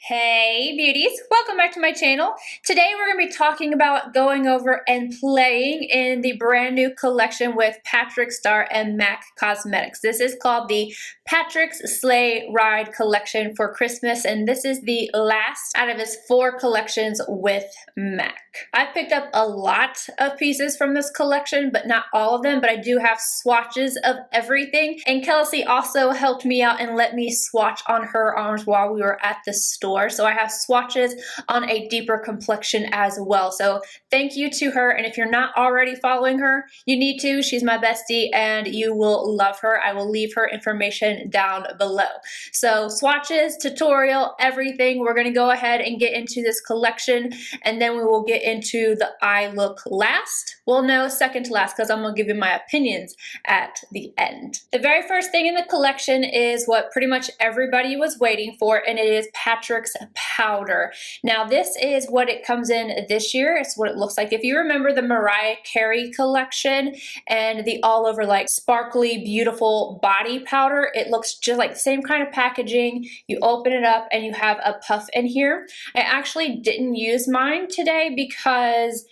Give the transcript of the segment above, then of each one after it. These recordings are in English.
Hey beauties, welcome back to my channel. Today we're going to be talking about going over and playing in the brand new collection with Patrick Starrr and MAC Cosmetics. This is called the Patrick's Sleigh Ride collection for Christmas, and this is the last out of his 4 collections with MAC. I picked up a lot of pieces from this collection, but not all of them, but I do have swatches of everything. And Kelsey also helped me out and let me swatch on her arms while we were at the store. So I have swatches on a deeper complexion as well. So thank you to her. And if you're not already following her, you need to. She's my bestie and you will love her. I will leave her information down below. So swatches, tutorial, everything. We're going to go ahead and get into this collection, and then we will get into the eye look last. Well, no, second to last, because I'm going to give you my opinions at the end. The very first thing in the collection is what pretty much everybody was waiting for, and it is Patrick's powder. Now this is what it comes in this year. It's what it looks like. If you remember the Mariah Carey collection and the all over like sparkly beautiful body powder, it looks just like the same kind of packaging. You open it up and you have a puff in here. I actually didn't use mine today because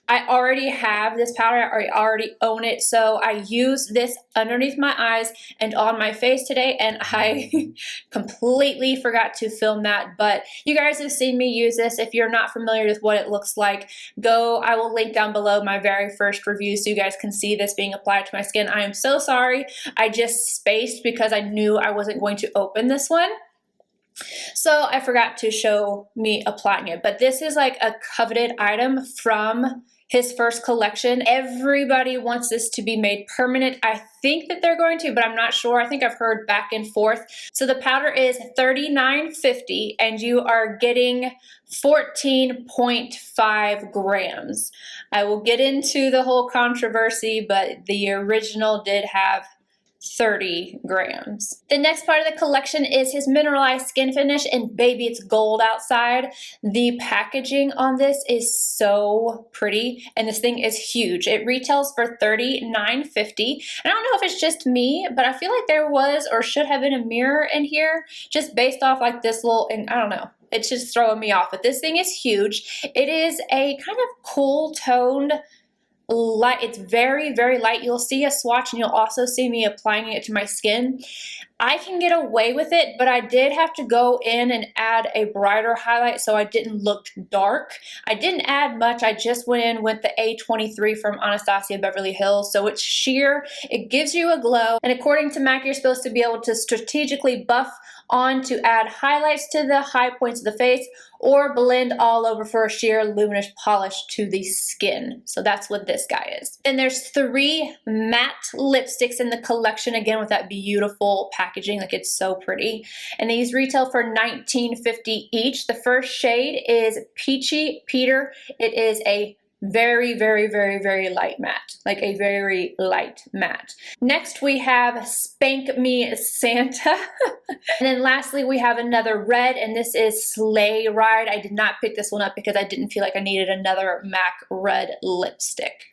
I already have this powder, I already own it, so I use this underneath my eyes and on my face today, and I completely forgot to film that, but you guys have seen me use this. If you're not familiar with what it looks like, I will link down below my very first review so you guys can see this being applied to my skin. I am so sorry, I just spaced because I knew I wasn't going to open this one. So I forgot to show me applying it, but this is like a coveted item from his first collection. Everybody wants this to be made permanent. I think that they're going to, but I'm not sure. I think I've heard back and forth. So the powder is $39.50 and you are getting 14.5 grams. I will get into the whole controversy, but the original did have 30 grams. The next part of the collection is his mineralized skin finish, and baby, it's gold outside. The packaging on this is so pretty, and this thing is huge. It retails for $39.50. And I don't know if it's just me, but I feel like there was or should have been a mirror in here just based off like this little, and I don't know. It's just throwing me off, but this thing is huge. It is a kind of cool toned light. It's very, very light. You'll see a swatch and you'll also see me applying it to my skin. I can get away with it, but I did have to go in and add a brighter highlight so I didn't look dark. I didn't add much. I just went in with the A23 from Anastasia Beverly Hills. So it's sheer. It gives you a glow. And according to MAC, you're supposed to be able to strategically buff on to add highlights to the high points of the face or blend all over for a sheer luminous polish to the skin. So that's what this guy is. And there's 3 matte lipsticks in the collection, again with that beautiful packaging, like it's so pretty. And these retail for $19.50 each. The first shade is Peachy Peter. It is a very, very, very, very light matte, like a very light matte. Next we have Spank Me Santa. And then lastly we have another red, and this is Sleigh Ride. I did not pick this one up because I didn't feel like I needed another MAC red lipstick.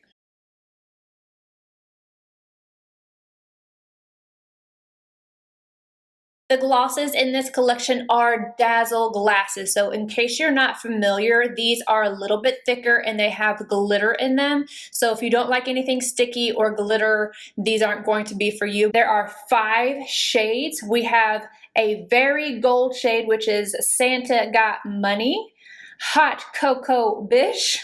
The glosses in this collection are Dazzle glasses. So in case you're not familiar, these are a little bit thicker and they have glitter in them. So if you don't like anything sticky or glitter, these aren't going to be for you. There are 5 shades. We have a very gold shade, which is Santa Got Money. Hot Cocoa Bish.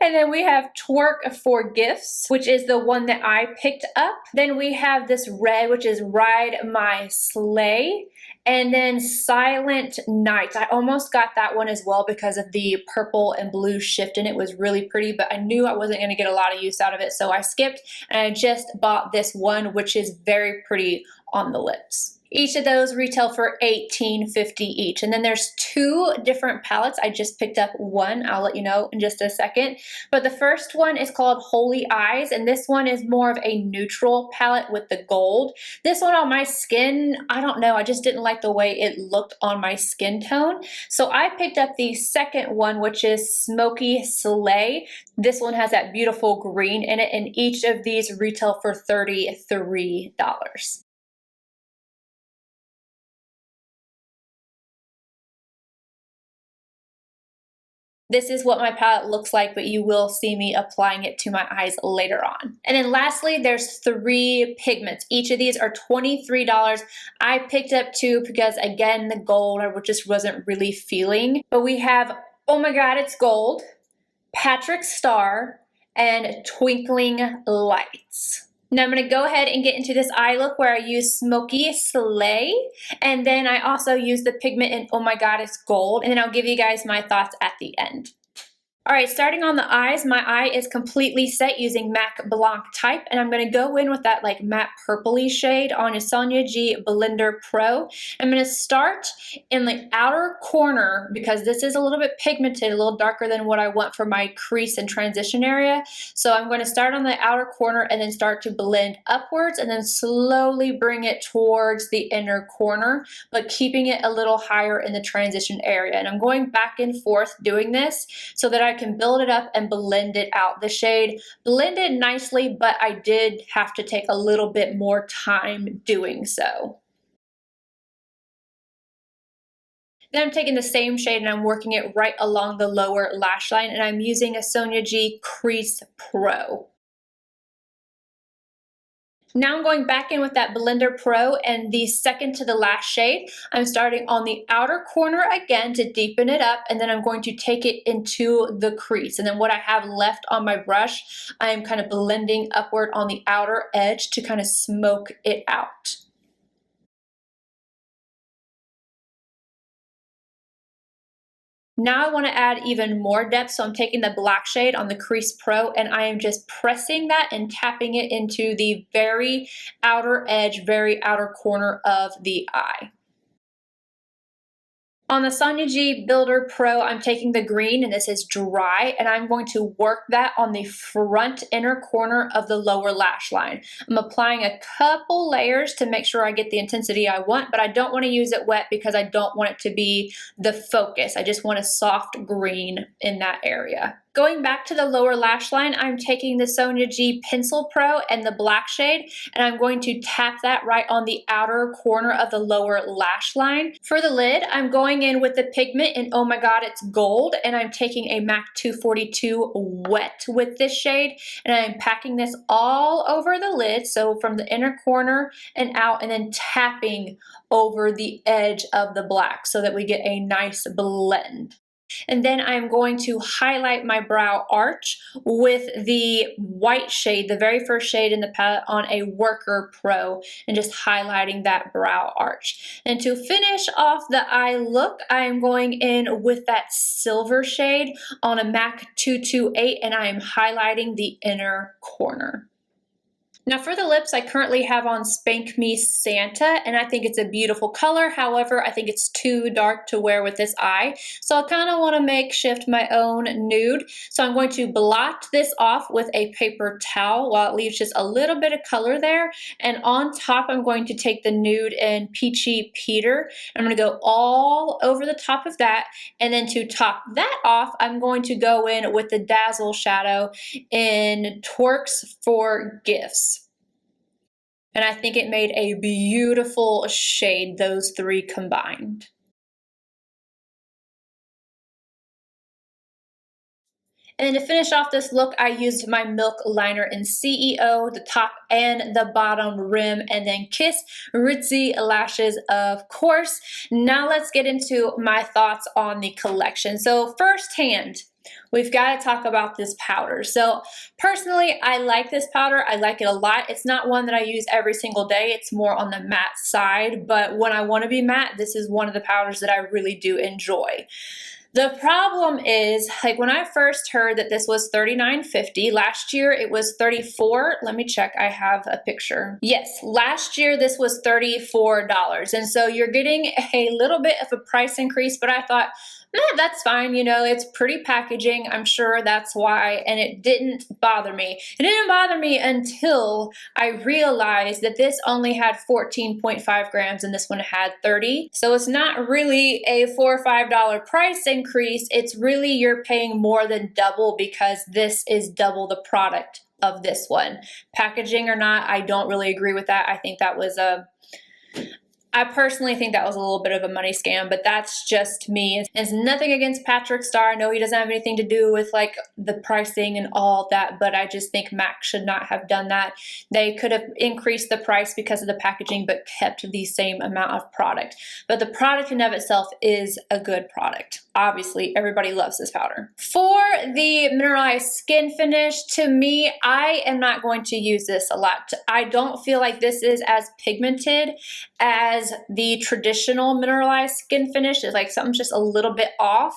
And then we have Twerk for Gifts, which is the one that I picked up. Then we have this red, which is Ride My Sleigh. And then Silent Night. I almost got that one as well because of the purple and blue shift, and it was really pretty, but I knew I wasn't going to get a lot of use out of it, so I skipped and I just bought this one, which is very pretty on the lips. Each of those retail for $18.50 each. And then there's 2 different palettes. I just picked up one. I'll let you know in just a second. But the first one is called Holy Eyes, and this one is more of a neutral palette with the gold. This one on my skin, I don't know, I just didn't like the way it looked on my skin tone. So I picked up the second one, which is Smoky Sleigh. This one has that beautiful green in it, and each of these retail for $33. This is what my palette looks like, but you will see me applying it to my eyes later on. And then lastly, there's 3 pigments. Each of these are $23. I picked up 2 because, again, the gold I just wasn't really feeling. But we have Oh My God, It's Gold, Patrick Starrr, and Twinkling Lights. Now I'm going to go ahead and get into this eye look where I use Smoky Slay, and then I also use the pigment in Oh My God, It's Gold, and then I'll give you guys my thoughts at the end. All right, starting on the eyes, my eye is completely set using MAC Blanc Type, and I'm gonna go in with that like matte purpley shade on a Sonia G Blender Pro. I'm gonna start in the outer corner because this is a little bit pigmented, a little darker than what I want for my crease and transition area. So I'm gonna start on the outer corner and then start to blend upwards and then slowly bring it towards the inner corner, but keeping it a little higher in the transition area. And I'm going back and forth doing this so that I can build it up and blend it out. The shade blended nicely, but I did have to take a little bit more time doing so. Then I'm taking the same shade and I'm working it right along the lower lash line, and I'm using a Sonia G Crease Pro. Now I'm going back in with that Blender Pro, and the second to the last shade, I'm starting on the outer corner again to deepen it up, and then I'm going to take it into the crease. And then what I have left on my brush, I am kind of blending upward on the outer edge to kind of smoke it out. Now I want to add even more depth, so I'm taking the black shade on the Crease Pro and I am just pressing that and tapping it into the very outer edge, very outer corner of the eye. On the Sonia G Builder Pro, I'm taking the green, and this is dry, and I'm going to work that on the front inner corner of the lower lash line. I'm applying a couple layers to make sure I get the intensity I want, but I don't want to use it wet because I don't want it to be the focus. I just want a soft green in that area. Going back to the lower lash line, I'm taking the Sonia G Pencil Pro and the black shade, and I'm going to tap that right on the outer corner of the lower lash line. For the lid, I'm going in with the pigment in Oh My God, It's Gold, and I'm taking a MAC 242 Wet with this shade, and I'm packing this all over the lid, so from the inner corner and out, and then tapping over the edge of the black so that we get a nice blend. And then I'm going to highlight my brow arch with the white shade, the very first shade in the palette, on a Worker Pro, and just highlighting that brow arch. And to finish off the eye look, I'm going in with that silver shade on a MAC 228, and I am highlighting the inner corner. Now for the lips, I currently have on Spank Me Santa, and I think it's a beautiful color. However, I think it's too dark to wear with this eye. So I kind of want to makeshift my own nude. So I'm going to blot this off with a paper towel while it leaves just a little bit of color there. And on top, I'm going to take the nude in Peachy Peter. I'm going to go all over the top of that. And then to top that off, I'm going to go in with the Dazzle shadow in Twerks for Gifts. And I think it made a beautiful shade, those three combined. And then to finish off this look, I used my Milk Liner in CEO, the top and the bottom rim, and then Kiss Ritzy Lashes, of course. Now let's get into my thoughts on the collection. So firsthand, we've got to talk about this powder. So personally, I like this powder. I like it a lot. It's not one that I use every single day. It's more on the matte side, but when I want to be matte, this is one of the powders that I really do enjoy. The problem is, like, when I first heard that this was $39.50, last year it was $34. Let me check, I have a picture. Yes, last year this was $34. And so you're getting a little bit of a price increase, but I thought, that's fine, you know, it's pretty packaging, I'm sure that's why, and it didn't bother me. It didn't bother me until I realized that this only had 14.5 grams and this one had 30. So it's not really a $4 or $5 price increase, it's really you're paying more than double because this is double the product of this one. Packaging or not, I don't really agree with that. I think that was I personally think that was a little bit of a money scam, but that's just me. It's nothing against Patrick Starrr. I know he doesn't have anything to do with like the pricing and all that, but I just think MAC should not have done that. They could have increased the price because of the packaging, but kept the same amount of product. But the product in of itself is a good product. Obviously, everybody loves this powder. For the mineralized skin finish, to me, I am not going to use this a lot. I don't feel like this is as pigmented as the traditional mineralized skin finish. It's like something's just a little bit off,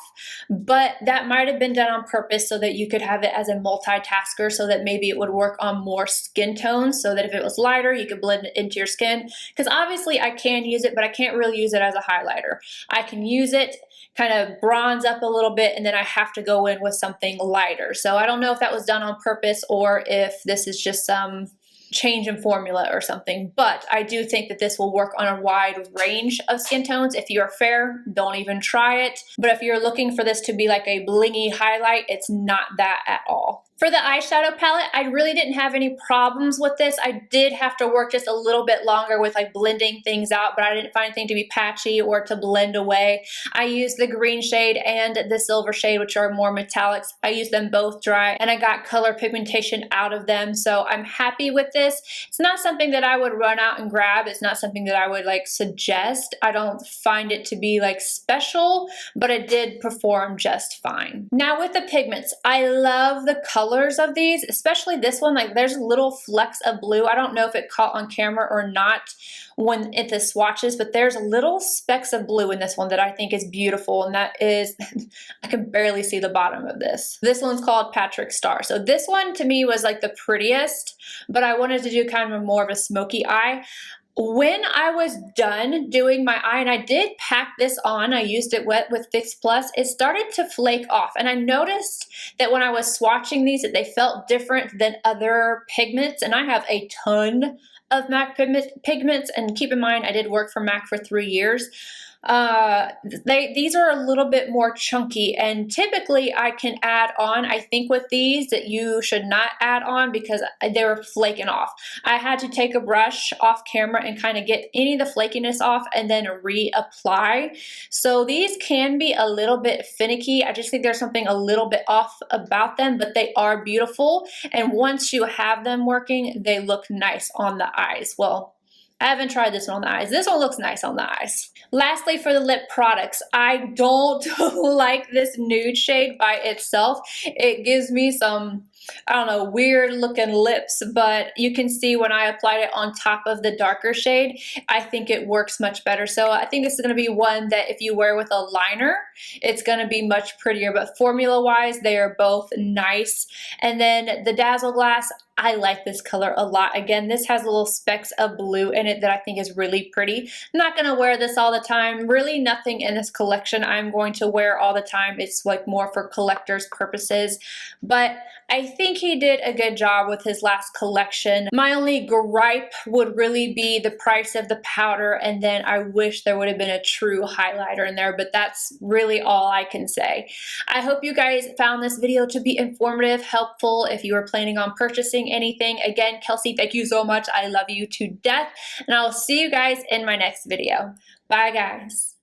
but that might have been done on purpose so that you could have it as a multitasker, so that maybe it would work on more skin tones, so that if it was lighter, you could blend it into your skin. Because obviously I can use it, but I can't really use it as a highlighter. I can use it, kind of bronze up a little bit, and then I have to go in with something lighter. So I don't know if that was done on purpose or if this is just some change in formula or something, but I do think that this will work on a wide range of skin tones. If you're fair, don't even try it. But if you're looking for this to be like a blingy highlight, it's not that at all. For the eyeshadow palette, I really didn't have any problems with this. I did have to work just a little bit longer with like blending things out, but I didn't find anything to be patchy or to blend away. I used the green shade and the silver shade, which are more metallics. I used them both dry and I got color pigmentation out of them. So I'm happy with this. It's not something that I would run out and grab. It's not something that I would like suggest. I don't find it to be like special, but it did perform just fine. Now with the pigments, I love the colors of these, especially this one. Like there's little flecks of blue. I don't know if it caught on camera or not when at the swatches, but there's little specks of blue in this one that I think is beautiful, and that is, I can barely see the bottom of this. This one's called Patrick Starrr. So this one to me was like the prettiest, but I wanted to do kind of more of a smoky eye. When I was done doing my eye, and I did pack this on, I used it wet with Fix Plus, it started to flake off. And I noticed that when I was swatching these, that they felt different than other pigments. And I have a ton of MAC pigments. And keep in mind, I did work for MAC for 3 years. These are a little bit more chunky, and typically I can add on. I think with these that you should not add on because they were flaking off. I had to take a brush off camera and kind of get any of the flakiness off and then reapply. So these can be a little bit finicky. I just think there's something a little bit off about them, but they are beautiful. And once you have them working, they look nice on the eyes. Well, I haven't tried this one on the eyes. This one looks nice on the eyes. Lastly, for the lip products, I don't like this nude shade by itself. It gives me some, I don't know, weird looking lips, but you can see when I applied it on top of the darker shade, I think it works much better. So I think this is gonna be one that if you wear with a liner, it's gonna be much prettier, but formula wise, they are both nice. And then the Dazzle Glass, I like this color a lot. Again, this has little specks of blue in it that I think is really pretty. I'm not gonna wear this all the time. Really nothing in this collection I'm going to wear all the time. It's like more for collector's purposes, but I think he did a good job with his last collection. My only gripe would really be the price of the powder, and then I wish there would have been a true highlighter in there, but that's really all I can say. I hope you guys found this video to be informative, helpful if you are planning on purchasing anything. Again, Kelsey, thank you so much. I love you to death, and I will see you guys in my next video. Bye, guys.